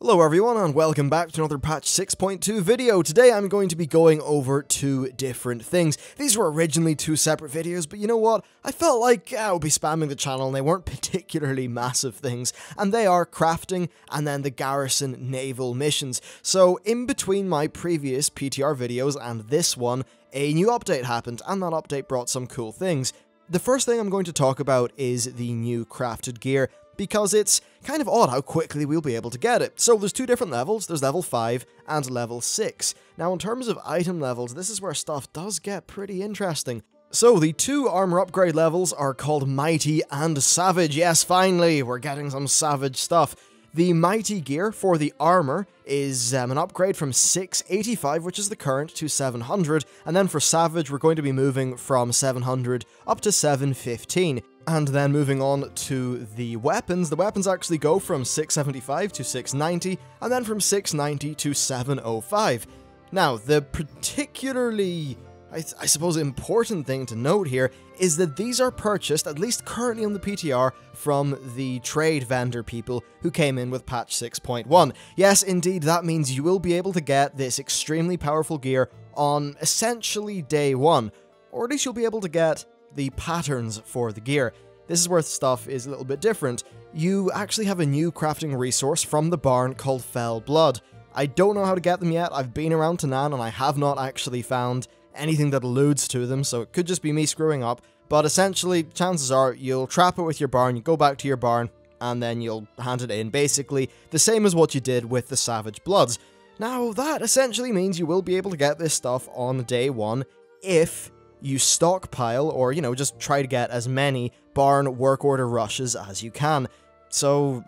Hello everyone and welcome back to another patch 6.2 video. Today I'm going to be going over two different things. These were originally two separate videos, but you know what? I felt like I would be spamming the channel and they weren't particularly massive things. And they are crafting and then the garrison naval missions. So in between my previous PTR videos and this one, a new update happened and that update brought some cool things. The first thing I'm going to talk about is the new crafted gear, because it's kind of odd how quickly we'll be able to get it. So there's two different levels, there's level 5 and level 6. Now in terms of item levels, this is where stuff does get pretty interesting. So the two armor upgrade levels are called Mighty and Savage. Yes, finally, we're getting some Savage stuff. The Mighty gear for the armor is an upgrade from 685, which is the current, to 700, and then for Savage we're going to be moving from 700 up to 715. And then moving on to the weapons actually go from 675 to 690, and then from 690 to 705. Now, the particularly, I suppose, important thing to note here is that these are purchased, at least currently on the PTR, from the trade vendor people who came in with patch 6.1. Yes, indeed, that means you will be able to get this extremely powerful gear on essentially day one, or at least you'll be able to get the patterns for the gear. This is where stuff is a little bit different. You actually have a new crafting resource from the barn called Fell Blood. I don't know how to get them yet. I've been around Tanan and I have not actually found anything that alludes to them, so it could just be me screwing up. But essentially, chances are you'll trap it with your barn, you go back to your barn, and then you'll hand it in. Basically, the same as what you did with the Savage Bloods. Now, that essentially means you will be able to get this stuff on day one if you stockpile, or, just try to get as many barn work order rushes as you can. So,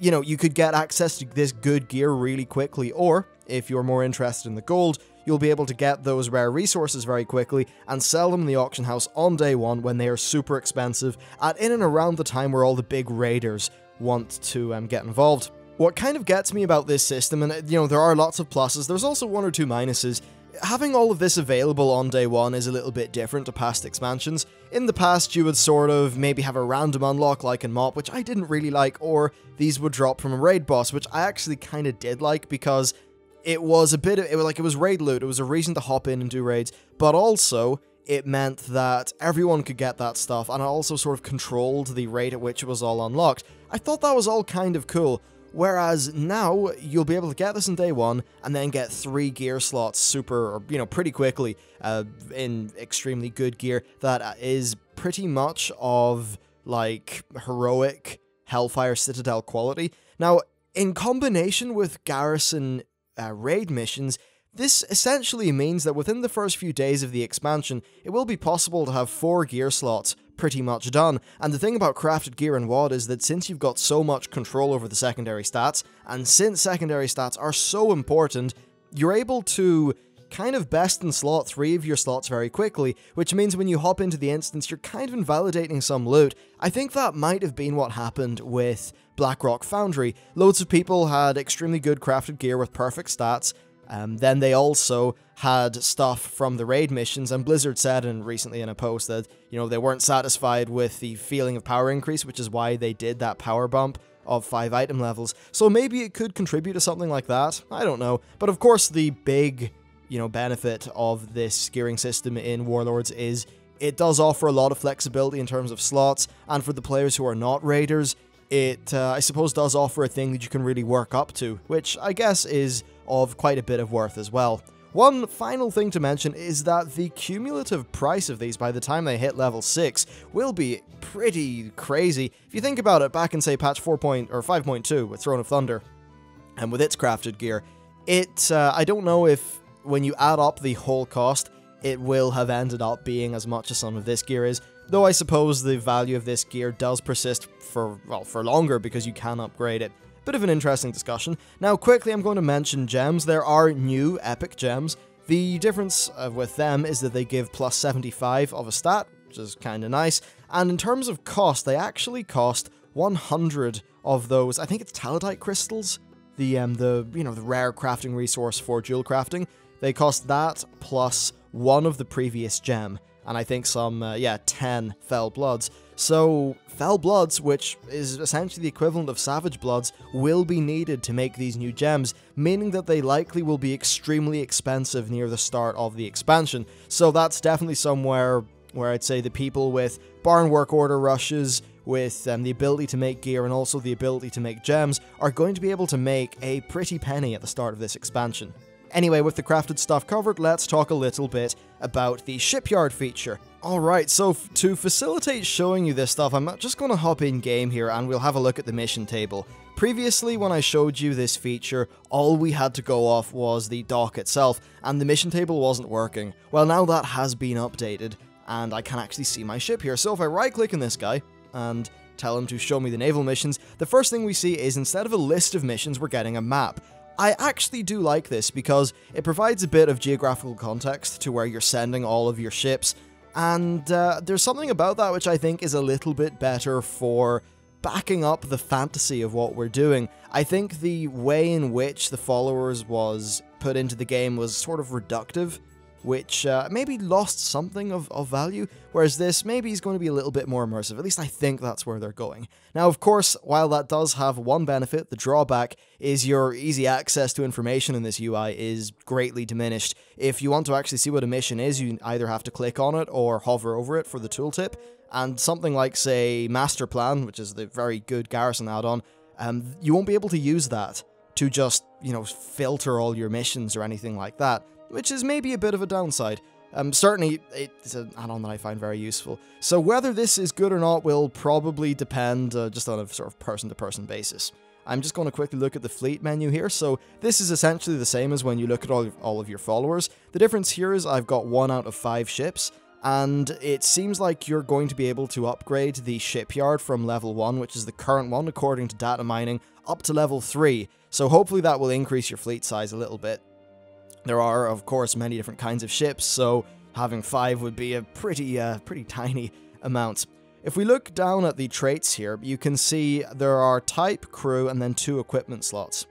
you could get access to this good gear really quickly, or, if you're more interested in the gold, you'll be able to get those rare resources very quickly and sell them in the auction house on day one when they are super expensive, at in and around the time where all the big raiders want to get involved. What kind of gets me about this system, and there are lots of pluses, there's also one or two minuses. Having all of this available on day one is a little bit different to past expansions. In the past, you would sort of maybe have a random unlock like in MoP, which I didn't really like, or these would drop from a raid boss, which I actually kind of did like because it was it was raid loot, it was a reason to hop in and do raids, but also it meant that everyone could get that stuff, and it also sort of controlled the rate at which it was all unlocked. I thought that was all kind of cool. Whereas now, you'll be able to get this in day one, and then get 3 gear slots pretty quickly, in extremely good gear that is pretty much of, like, heroic Hellfire Citadel quality. Now, in combination with garrison raid missions, this essentially means that within the first few days of the expansion, it will be possible to have 4 gear slots pretty much done. And the thing about crafted gear in WoD is that since you've got so much control over the secondary stats, and since secondary stats are so important, you're able to kind of best in slot 3 of your slots very quickly, which means when you hop into the instance, you're kind of invalidating some loot. I think that might have been what happened with Blackrock Foundry. Loads of people had extremely good crafted gear with perfect stats. Then they also had stuff from the raid missions, and Blizzard said recently in a post that, they weren't satisfied with the feeling of power increase, which is why they did that power bump of 5 item levels. So maybe it could contribute to something like that, I don't know. But of course the big, benefit of this gearing system in Warlords is it does offer a lot of flexibility in terms of slots, and for the players who are not raiders, it, I suppose, does offer a thing that you can really work up to, which I guess is of quite a bit of worth as well. One final thing to mention is that the cumulative price of these by the time they hit level 6 will be pretty crazy. If you think about it, back in say patch 5.2 with Throne of Thunder, and with its crafted gear, I don't know if when you add up the whole cost, it will have ended up being as much as some of this gear is, though I suppose the value of this gear does persist for longer because you can upgrade it. Bit of an interesting discussion. Now quickly I'm going to mention gems. There are new epic gems. The difference with them is that they give plus 75 of a stat, which is kind of nice, and in terms of cost, they actually cost 100 of those, I think it's Talidite crystals, the rare crafting resource for jewel crafting. They cost that plus 1 of the previous gem, and I think some 10 Fell Bloods. So Fell Bloods, which is essentially the equivalent of Savage Bloods, will be needed to make these new gems, meaning that they likely will be extremely expensive near the start of the expansion. So that's definitely somewhere where I'd say the people with barn work order rushes, with the ability to make gear and also the ability to make gems, are going to be able to make a pretty penny at the start of this expansion. Anyway, with the crafted stuff covered, let's talk a little bit about the shipyard feature. Alright, so to facilitate showing you this stuff, I'm just going to hop in game here and we'll have a look at the mission table. Previously, when I showed you this feature, all we had to go off was the dock itself, and the mission table wasn't working. Well, now that has been updated, and I can actually see my ship here. So if I right-click on this guy, and tell him to show me the naval missions, the first thing we see is instead of a list of missions, we're getting a map. I actually do like this because it provides a bit of geographical context to where you're sending all of your ships, and there's something about that which I think is a little bit better for backing up the fantasy of what we're doing. I think the way in which the followers was put into the game was sort of reductive, which maybe lost something of value, whereas this maybe is going to be a little bit more immersive. At least I think that's where they're going. Now, of course, while that does have one benefit, the drawback is your easy access to information in this UI is greatly diminished. If you want to actually see what a mission is, you either have to click on it or hover over it for the tooltip, and something like, say, Master Plan, which is the very good Garrison add-on, you won't be able to use that to just, filter all your missions or anything like that, which is maybe a bit of a downside. Certainly, it's an add-on that I find very useful. So whether this is good or not will probably depend just on a sort of person-to-person basis. I'm just going to quickly look at the fleet menu here. So this is essentially the same as when you look at all of your followers. The difference here is I've got 1 out of 5 ships, and it seems like you're going to be able to upgrade the shipyard from level 1, which is the current one according to data mining, up to level 3. So hopefully that will increase your fleet size a little bit. There are, of course, many different kinds of ships, so having 5 would be a pretty tiny amount. If we look down at the traits here, you can see there are type, crew, and then 2 equipment slots.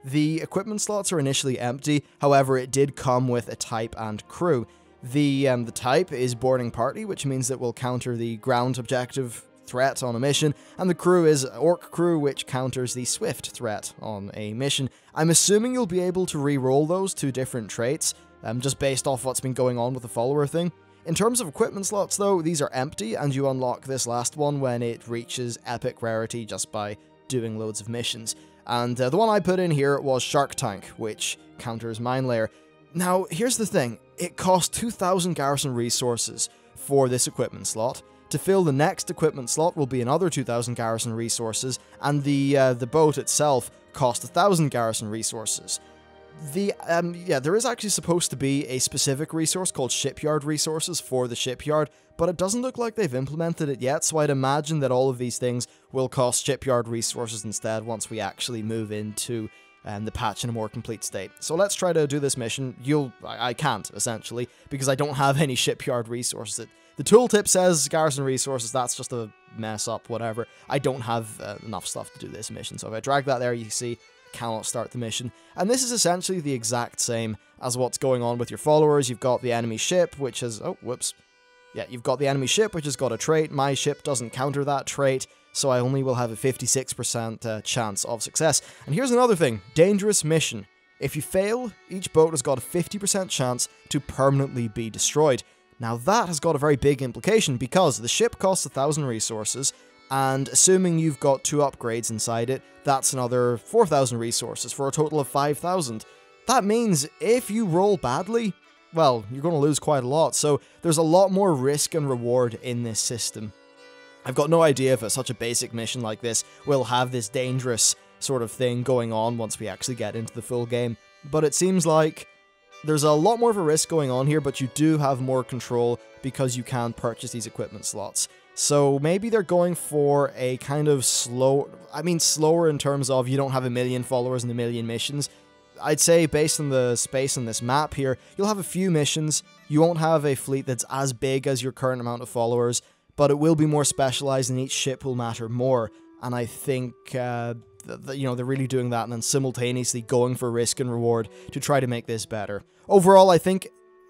The equipment slots are initially empty, however, it did come with a type and crew. The type is boarding party, which means that we'll counter the ground objective threat on a mission, and the crew is Orc Crew, which counters the Swift threat on a mission. I'm assuming you'll be able to re-roll those 2 different traits, just based off what's been going on with the follower thing. In terms of equipment slots though, these are empty, and you unlock this last one when it reaches epic rarity just by doing loads of missions. And the one I put in here was Shark Tank, which counters Mine Layer. Now, here's the thing, it costs 2,000 garrison resources for this equipment slot. To fill the next equipment slot will be another 2,000 garrison resources, and the boat itself costs 1,000 garrison resources. There is actually supposed to be a specific resource called Shipyard Resources for the shipyard, but it doesn't look like they've implemented it yet, so I'd imagine that all of these things will cost Shipyard Resources instead once we actually move into the patch in a more complete state. So let's try to do this mission. I can't, essentially, because I don't have any Shipyard Resources. The tooltip says garrison resources, that's just a mess up, whatever. I don't have enough stuff to do this mission, so if I drag that there, you see, I cannot start the mission. And this is essentially the exact same as what's going on with your followers. You've got the enemy ship, which has... oh, whoops. Yeah, you've got the enemy ship, which has got a trait. My ship doesn't counter that trait, so I only will have a 56% chance of success. And here's another thing, dangerous mission. If you fail, each boat has got a 50% chance to permanently be destroyed. Now that has got a very big implication because the ship costs 1,000 resources, and assuming you've got 2 upgrades inside it, that's another 4,000 resources for a total of 5,000. That means if you roll badly, well, you're going to lose quite a lot, so there's a lot more risk and reward in this system. I've got no idea if such a basic mission like this will have this dangerous sort of thing going on once we actually get into the full game, but it seems like there's a lot more of a risk going on here, but you do have more control because you can purchase these equipment slots. So maybe they're going for a kind of slower in terms of you don't have 1 million followers and 1 million missions. I'd say based on the space on this map here, you'll have a few missions, you won't have a fleet that's as big as your current amount of followers, but it will be more specialized and each ship will matter more, and I think they're really doing that and then simultaneously going for risk and reward to try to make this better. Overall, I think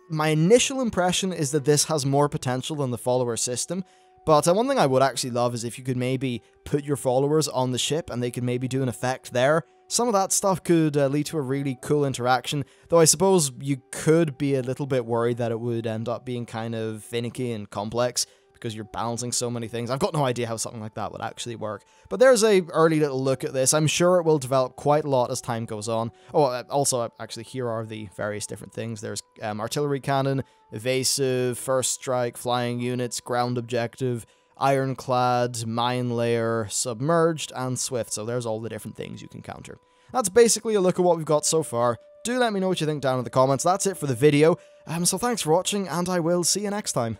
my initial impression is that this has more potential than the follower system, But one thing I would actually love is if you could maybe put your followers on the ship and they could maybe do an effect there. Some of that stuff could lead to a really cool interaction, though I suppose you could be a little bit worried that it would end up being kind of finicky and complex, because you're balancing so many things. I've got no idea how something like that would actually work. But there's a early little look at this. I'm sure it will develop quite a lot as time goes on. Oh, also, actually, here are the various different things. There's artillery cannon, evasive, first strike, flying units, ground objective, ironclad, mine layer, submerged, and swift. So there's all the different things you can counter. That's basically a look at what we've got so far. Do let me know what you think down in the comments. That's it for the video. So thanks for watching, and I will see you next time.